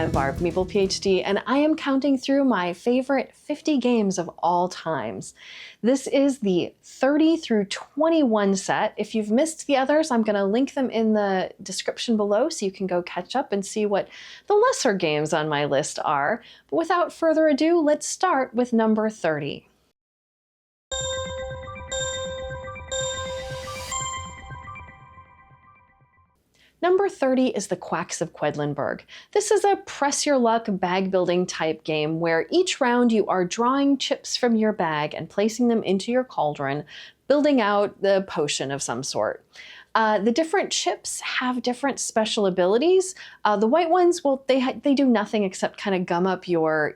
am Barb Meeple PhD, and I am counting through my favorite 50 games of all times. This is the 30 through 21 set. If you've missed the others, I'm going to link them in the description below so you can go catch up and see what the lesser games on my list are. But without further ado, let's start with number 30. Number 30 is the Quacks of Quedlinburg. This is a press your luck bag building type game where each round you are drawing chips from your bag and placing them into your cauldron, building out the potion of some sort. The different chips have different special abilities. The white ones, well, they do nothing except kind of gum up your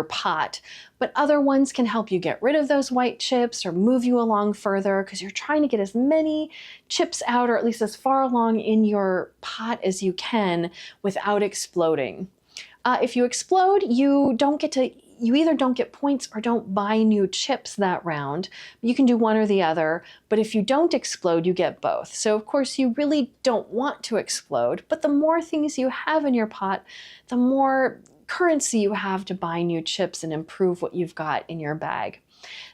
pot, but other ones can help you get rid of those white chips or move you along further because you're trying to get as many chips out, or at least as far along in your pot as you can without exploding. If you explode, you either don't get points or don't buy new chips that round. You can do one or the other, but if you don't explode, you get both. So of course you really don't want to explode, but the more things you have in your pot, the more currency you have to buy new chips and improve what you've got in your bag.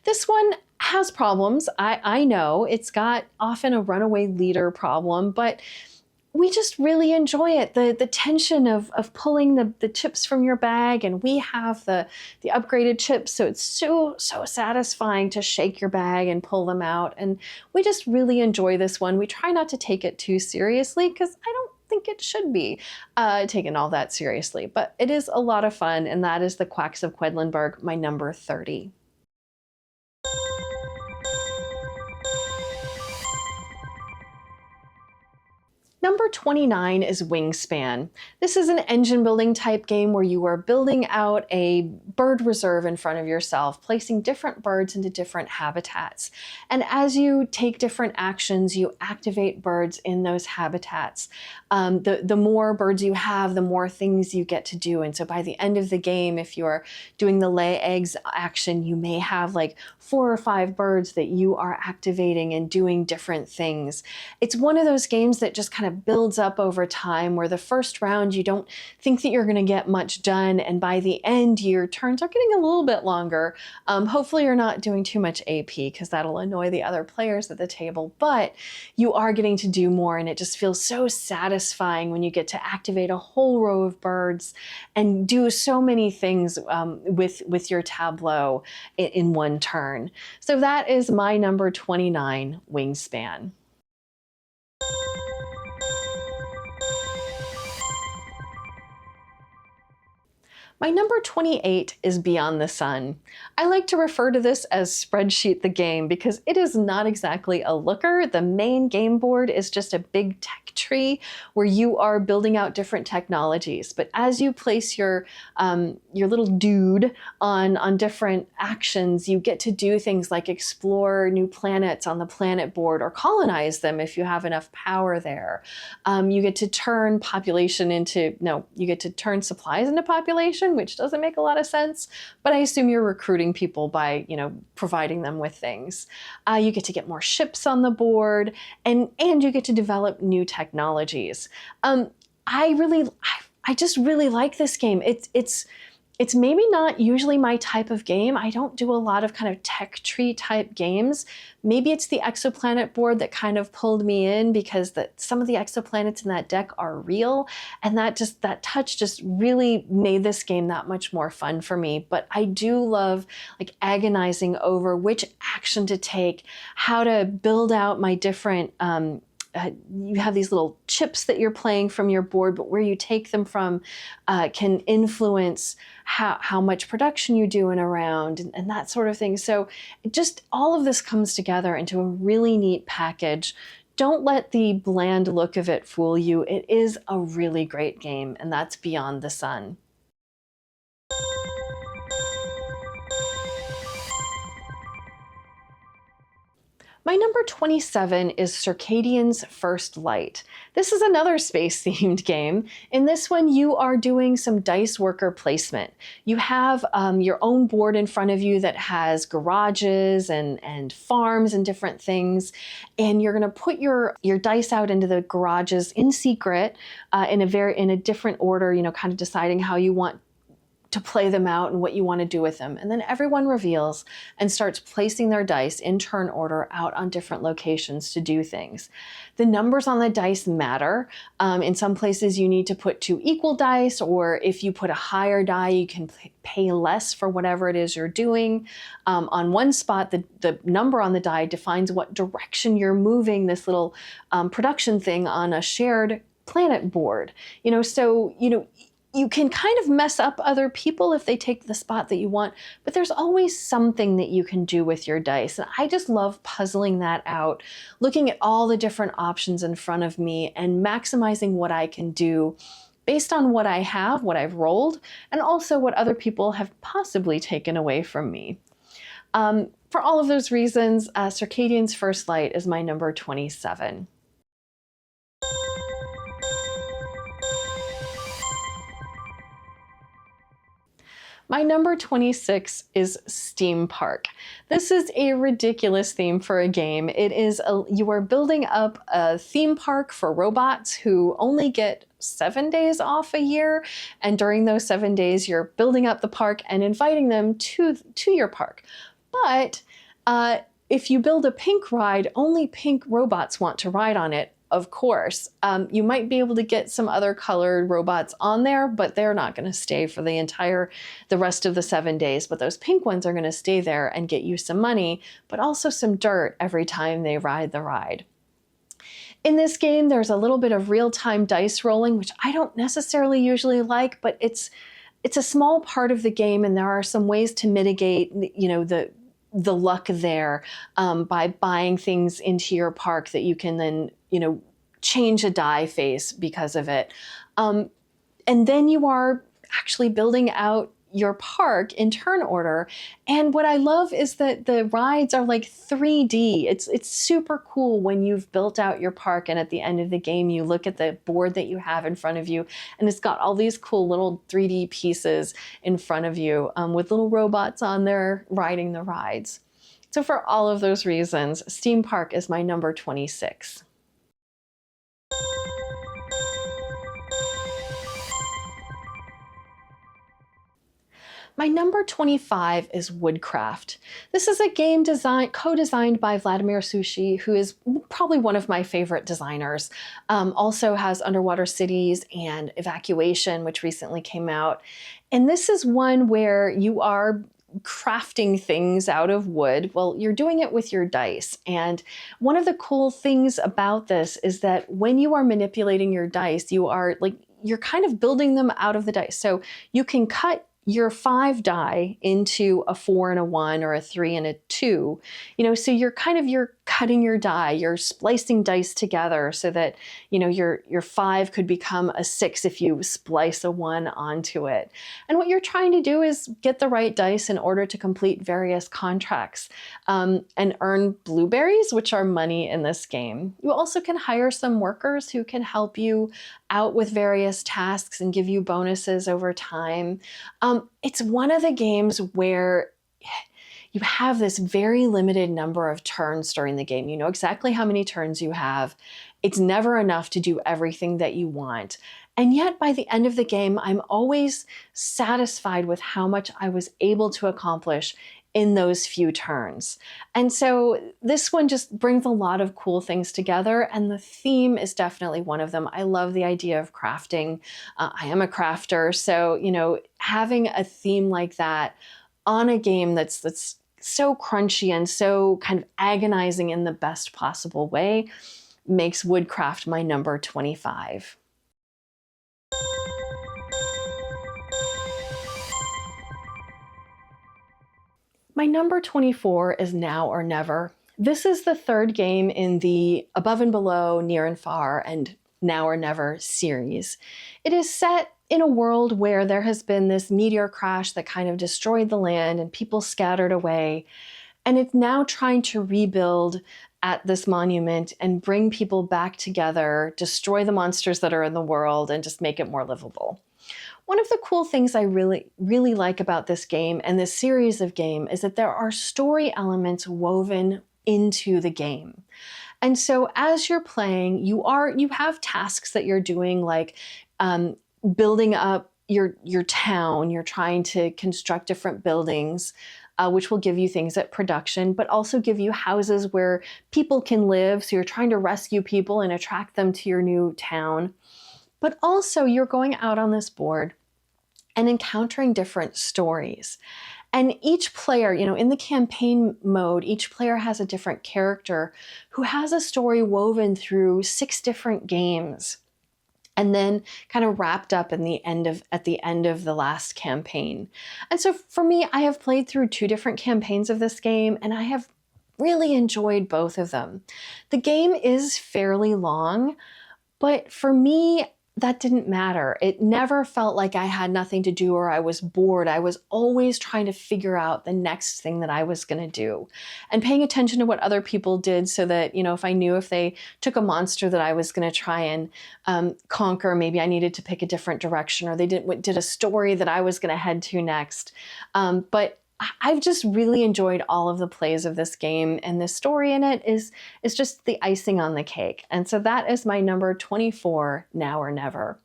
This one has problems. I know it's got often a runaway leader problem, but we just really enjoy it. The tension of pulling the chips from your bag, and we have the upgraded chips, so it's so satisfying to shake your bag and pull them out. And we just really enjoy this one. We try not to take it too seriously because I don't think it should be taken all that seriously, but it is a lot of fun, and that is the Quacks of Quedlinburg, my number 30. Number 29 is Wingspan. This is an engine building type game where you are building out a bird reserve in front of yourself, placing different birds into different habitats. And as you take different actions, you activate birds in those habitats. The more birds you have, the more things you get to do. And so by the end of the game, if you're doing the lay eggs action, you may have like 4 or 5 birds that you are activating and doing different things. It's one of those games that just kind of builds up over time, where the first round you don't think that you're going to get much done, and by the end your turns are getting a little bit longer. Hopefully you're not doing too much AP because that'll annoy the other players at the table, but you are getting to do more, and it just feels so satisfying when you get to activate a whole row of birds and do so many things with your tableau in one turn. So that is my number 29, Wingspan. My number 28 is Beyond the Sun. I like to refer to this as Spreadsheet the Game because it is not exactly a looker. The main game board is just a big tech tree where you are building out different technologies. But as you place your little dude on different actions, you get to do things like explore new planets on the planet board or colonize them if you have enough power there. You get to turn you get to turn supplies into population, which doesn't make a lot of sense, but I assume you're recruiting people by, providing them with things. You get to get more ships on the board, and you get to develop new technologies. I just really like this game. It's maybe not usually my type of game. I don't do a lot of kind of tech tree type games. Maybe it's the exoplanet board that kind of pulled me in because some of the exoplanets in that deck are real, and that touch just really made this game that much more fun for me. But I do love like agonizing over which action to take, how to build out my different you have these little chips that you're playing from your board, but where you take them from can influence how much production you do in a round and that sort of thing. So just all of this comes together into a really neat package. Don't let the bland look of it fool you. It is a really great game, and that's Beyond the Sun. My number 27 is Circadian's First Light. This is another space-themed game. In this one, you are doing some dice worker placement. You have your own board in front of you that has garages and farms and different things, and you're going to put your dice out into the garages in secret, in a different order. You know, kind of deciding how you want to play them out and what you want to do with them. And then everyone reveals and starts placing their dice in turn order out on different locations to do things. The numbers on the dice matter. In some places you need to put 2 equal dice, or if you put a higher die, you can pay less for whatever it is you're doing. On one spot, the number on the die defines what direction you're moving this little production thing on a shared planet board. You can kind of mess up other people if they take the spot that you want, but there's always something that you can do with your dice. And I just love puzzling that out, looking at all the different options in front of me and maximizing what I can do based on what I have, what I've rolled, and also what other people have possibly taken away from me. For all of those reasons, Circadian's First Light is my number 27. My number 26 is Steam Park. This is a ridiculous theme for a game. You are building up a theme park for robots who only get 7 days off a year, and during those 7 days you're building up the park and inviting them to your park. But if you build a pink ride, only pink robots want to ride on it. Of course, you might be able to get some other colored robots on there, but they're not going to stay for the rest of the 7 days. But those pink ones are going to stay there and get you some money, but also some dirt every time they ride the ride. In this game, there's a little bit of real-time dice rolling, which I don't necessarily usually like, but it's a small part of the game, and there are some ways to mitigate, the luck there by buying things into your park that you can then, change a die face because of it. And then you are actually building out your park in turn order. And what I love is that the rides are like 3D. It's super cool when you've built out your park, and at the end of the game, you look at the board that you have in front of you, and it's got all these cool little 3D pieces in front of you with little robots on there riding the rides. So for all of those reasons, Steam Park is my number 26. My number 25 is Woodcraft. This is a game co-designed by Vladimir Sushi, who is probably one of my favorite designers. Also has Underwater Cities and Evacuation, which recently came out. And this is one where you are crafting things out of wood. Well, you're doing it with your dice. And one of the cool things about this is that when you are manipulating your dice, you're kind of building them out of the dice. So you can cut your 5 die into a 4 and a 1, or a 3 and a 2, so you're cutting your die, you're splicing dice together so that, your 5 could become a 6 if you splice a 1 onto it. And what you're trying to do is get the right dice in order to complete various contracts and earn blueberries, which are money in this game. You also can hire some workers who can help you out with various tasks and give you bonuses over time. It's one of the games where you have this very limited number of turns during the game. You know exactly how many turns you have. It's never enough to do everything that you want. And yet by the end of the game, I'm always satisfied with how much I was able to accomplish in those few turns. And so this one just brings a lot of cool things together, and the theme is definitely one of them. I love the idea of crafting. I am a crafter, so having a theme like that on a game that's so crunchy and so kind of agonizing in the best possible way makes Woodcraft my number 25. My number 24 is Now or Never. This is the third game in the Above and Below, Near and Far, and Now or Never series. It is set in a world where there has been this meteor crash that kind of destroyed the land and people scattered away. And it's now trying to rebuild at this monument and bring people back together, destroy the monsters that are in the world, and just make it more livable. One of the cool things I really like about this game and this series of game is that there are story elements woven into the game. And so as you're playing, you have tasks that you're doing, like building up your town. You're trying to construct different buildings, which will give you things at production, but also give you houses where people can live. So you're trying to rescue people and attract them to your new town. But also you're going out on this board and encountering different stories. And each player, in the campaign mode, each player has a different character who has a story woven through 6 different games, and then kind of wrapped up at the end of the last campaign. And so for me, I have played through 2 different campaigns of this game, and I have really enjoyed both of them. The game is fairly long, but for me, that didn't matter. It never felt like I had nothing to do or I was bored. I was always trying to figure out the next thing that I was going to do and paying attention to what other people did, so that, if they took a monster that I was going to try and conquer, maybe I needed to pick a different direction, or they did a story that I was going to head to next. But I've just really enjoyed all of the plays of this game, and the story in it is just the icing on the cake. And so that is my number 24, Now or Never.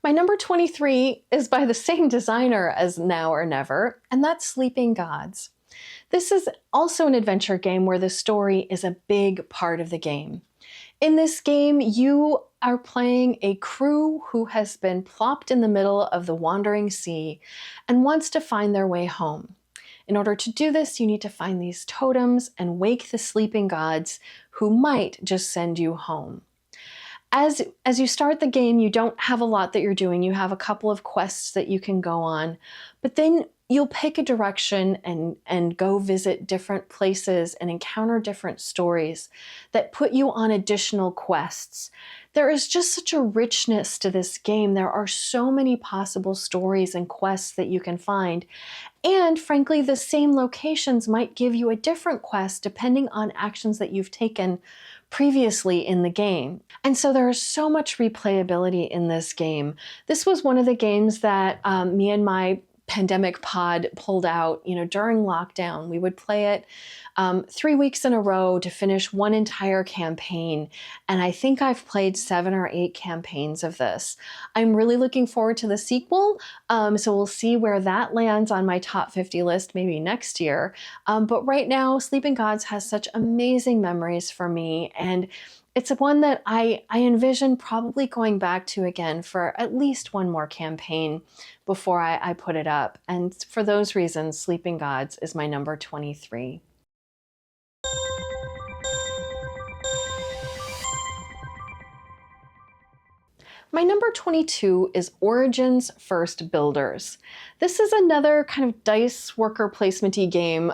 My number 23 is by the same designer as Now or Never, and that's Sleeping Gods. This is also an adventure game where the story is a big part of the game. In this game, you are playing a crew who has been plopped in the middle of the wandering sea and wants to find their way home. In order to do this, you need to find these totems and wake the sleeping gods who might just send you home. As you start the game, you don't have a lot that you're doing. You have a couple of quests that you can go on, but then you'll pick a direction and go visit different places and encounter different stories that put you on additional quests. There is just such a richness to this game. There are so many possible stories and quests that you can find. And frankly, the same locations might give you a different quest depending on actions that you've taken previously in the game. And so there is so much replayability in this game. This was one of the games that me and my pandemic pod pulled out, during lockdown. We would play it 3 weeks in a row to finish one entire campaign. And I think I've played 7 or 8 campaigns of this. I'm really looking forward to the sequel. So we'll see where that lands on my top 50 list, maybe next year. But right now, Sleeping Gods has such amazing memories for me. And it's one that I envision probably going back to again for at least one more campaign before I put it up. And for those reasons, Sleeping Gods is my number 23. My number 22 is Origins First Builders. This is another kind of dice worker placement-y game.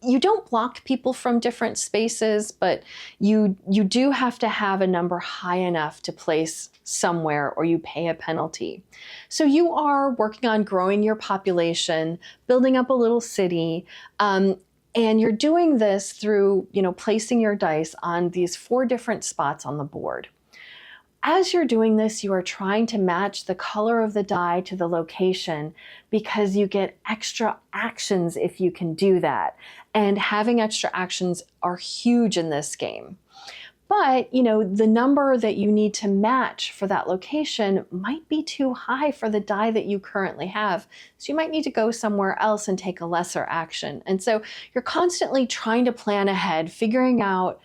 You don't block people from different spaces, but you do have to have a number high enough to place somewhere or you pay a penalty. So you are working on growing your population, building up a little city, and you're doing this through, placing your dice on these 4 different spots on the board. As you're doing this, you are trying to match the color of the die to the location because you get extra actions if you can do that. And having extra actions are huge in this game. But, the number that you need to match for that location might be too high for the die that you currently have. So you might need to go somewhere else and take a lesser action. And so you're constantly trying to plan ahead, figuring out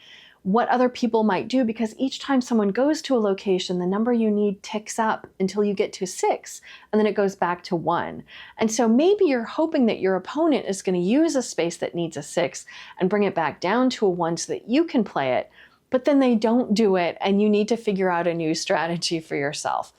what other people might do, because each time someone goes to a location, the number you need ticks up until you get to 6, and then it goes back to 1. And so maybe you're hoping that your opponent is going to use a space that needs a 6 and bring it back down to a 1 so that you can play it, but then they don't do it and you need to figure out a new strategy for yourself.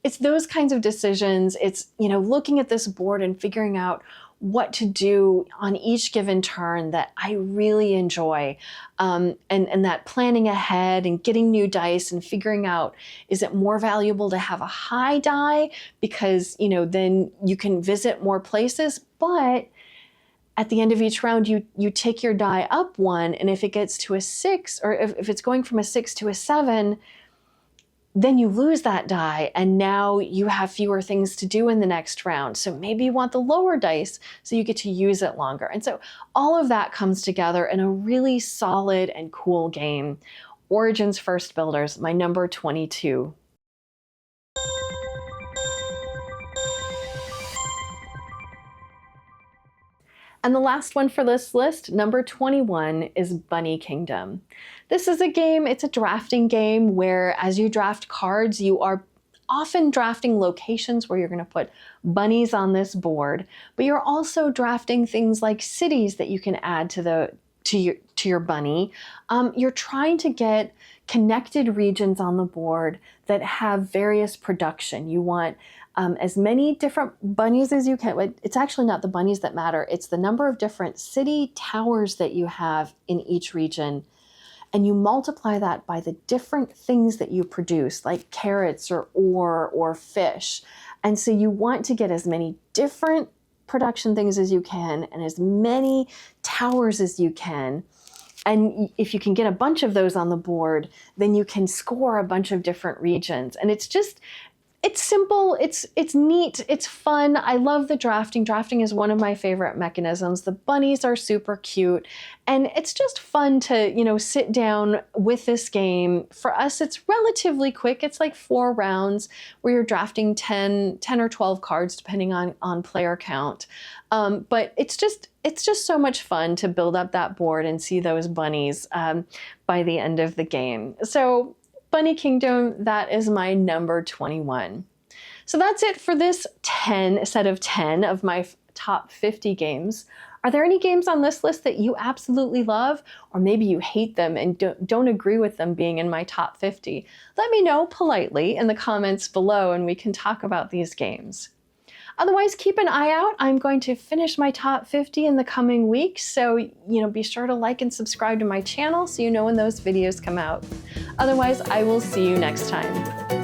It's those kinds of decisions. It's, looking at this board and figuring out what to do on each given turn that I really enjoy. And that planning ahead and getting new dice and figuring out, is it more valuable to have a high die because, then you can visit more places, but at the end of each round, you take your die up one, and if it gets to a 6, or if it's going from a 6 to a 7, then you lose that die, and now you have fewer things to do in the next round. So maybe you want the lower dice so you get to use it longer. And so all of that comes together in a really solid and cool game. Origins First Builders, my number 22. And the last one for this list, number 21, is Bunny Kingdom. This is a game, it's a drafting game where as you draft cards, you are often drafting locations where you're going to put bunnies on this board, but you're also drafting things like cities that you can add to your bunny. You're trying to get connected regions on the board that have various production. You want as many different bunnies as you can. It's actually not the bunnies that matter. It's the number of different city towers that you have in each region. And you multiply that by the different things that you produce, like carrots or ore or fish. And so you want to get as many different production things as you can and as many towers as you can. And if you can get a bunch of those on the board, then you can score a bunch of different regions. And it's simple, it's neat, it's fun. I love the drafting. Drafting is one of my favorite mechanisms. The bunnies are super cute, and it's just fun to, sit down with this game. For us, it's relatively quick. It's like 4 rounds where you're drafting 10 or 12 cards, depending on player count. But it's just so much fun to build up that board and see those bunnies by the end of the game. So Bunny Kingdom, that is my number 21. So that's it for this set of 10 of my top 50 games. Are there any games on this list that you absolutely love, or maybe you hate them and don't agree with them being in my top 50? Let me know politely in the comments below and we can talk about these games. Otherwise, keep an eye out. I'm going to finish my top 50 in the coming weeks, so be sure to like and subscribe to my channel so you know when those videos come out. Otherwise, I will see you next time.